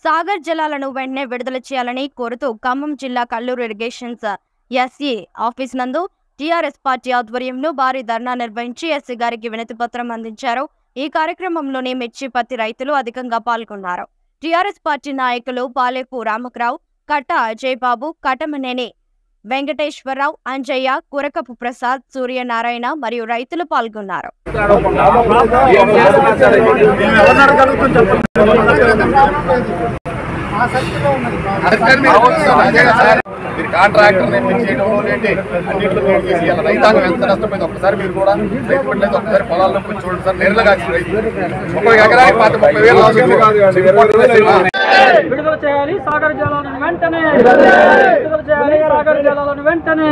సాగర్ జలాలను వెంటనే విడుదల చేయాలని కోరుతూ ఖమ్మం జిల్లా కల్లూరు ఇరిగేషన్స్ ఎస్ఈ ఆఫీస్ నందు టీఆర్ఎస్ పార్టీ ఆధ్వర్యంలో భారీ ధర్నా నిర్వహించి ఎస్సీ గారికి వినతి పత్రం అందించారు. ఈ కార్యక్రమంలోని మిర్చి పత్తి రైతులు అధికంగా పాల్గొన్నారు. టీఆర్ఎస్ పార్టీ నాయకులు పాలేపు రామకరావు, కట్ట అజయ్ బాబు, కటమనేని వెంకటేశ్వరరావు, అంజయ్య, కురకపు ప్రసాద్, సూర్యనారాయణ మరియు రైతులు పాల్గొన్నారు. కాంట్రాక్టర్ అన్నింటిలో రైతాంగం ఎంత నష్టపోయింది ఒకసారి మీరు కూడా రైతు పట్లేదు ఒకసారి పొలాల్లో చూడండి సార్. నేరుగా ఒక ఎకరానికి 30,000 విడుదల చేయాలి సాగర్ జలాలను వెంటనే, విడుదల చేయాలి సాగర్ జలాలను వెంటనే,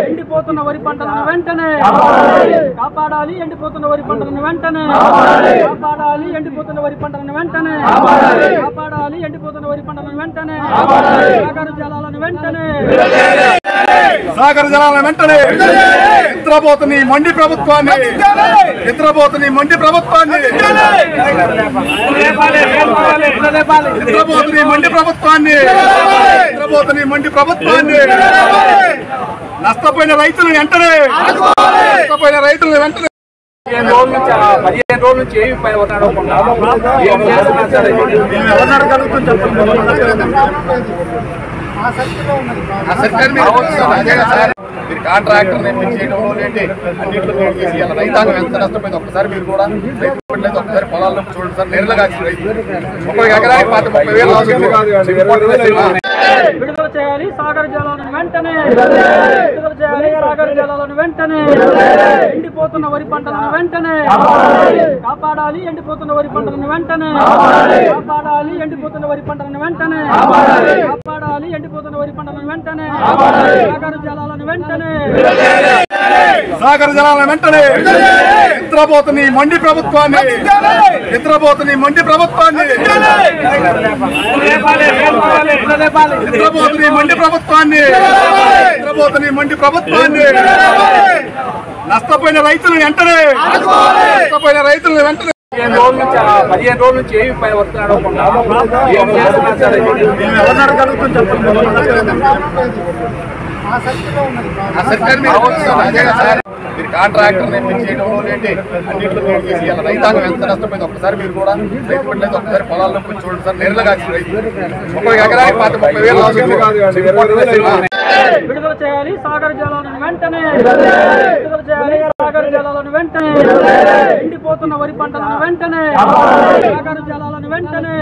ఎండిపోతున్న వరి పంటలను వెంటనే కాపాడాలి, ఎండిపోతున్న వరి పంటలను వెంటనే కాపాడాలి, ఎండిపోతున్న వరి పంటలను వెంటనే కాపాడాలి, ఎండిపోతున్న వరి పంటలను వెంటనే సాగర్ జలాలను వెంటనే, సాగర్ జలాలను వెంటనే నిద్రపోతున్న ఈ మండి ప్రభుత్వాన్ని, నిద్రపోతున్న ఈ మండి ప్రభుత్వాన్ని, నిద్రపోతున్న ఈ మండి ప్రభుత్వాన్ని, నిద్రపోతున్న ఈ మండి ప్రభుత్వాన్ని, నష్టపోయిన రైతులను వెంటనే, నష్టపోయిన రైతులను వెంటనే 15 రోజుల నుంచి ఏమి పై కాంట్రాక్టర్ అన్నింటిలో రైతాంగం ఎంత నష్టపోయింది ఒకసారి మీరు కూడా రైతు పట్లేదు ఒకసారి పొలాల్లో చూడండి సార్. నేరుగా ఒక ఎకరానికి 30,000 విడుదల చేయాలి సాగర్ జలాలను వెంటనే, విడుదల చేయాలి సాగర్ జలాలను వెంటనే, ఎండిపోతున్న వరి పంటలను వెంటనే కాపాడాలి, ఎండిపోతున్న వరి పంటలను వెంటనే కాపాడాలి, ఎండిపోతున్న వరి పంటలను వెంటనే కాపాడాలి, ఎండిపోతున్న వరి పంటలను వెంటనే సాగర్ జలాలను వెంటనే, సాగర్ జలాలను వెంటనే నిద్రపోతున్న ఈ మండి ప్రభుత్వాన్ని, నిద్రపోతున్న ఈ మండి ప్రభుత్వాన్ని, నిద్రపోతున్న ఈ మండి ప్రభుత్వాన్ని, నిద్రపోతున్న ఈ మండి ప్రభుత్వాన్ని, నష్టపోయిన రైతులను వెంటనే, నష్టపోయిన రైతులను వెంటనే 15 రోజుల నుంచి ఏమి పై కాంట్రాక్టర్ అన్నింటిలో రైతాంగం ఎంత నష్టపోయింది ఒకసారి మీరు కూడా రైతు పట్లేదు ఒకసారి పొలాల్లో చూడండి సార్. నేరుగా ఒక ఎకరానికి 30,000 విడుదల చేయాలి సాగర్ జలాలను వెంటనే, విడుదల చేయాలి సాగర్ జలాలను వెంటనే, ఎండిపోతున్న వరి పంటలను వెంటనే సాగర్ జలాలను వెంటనే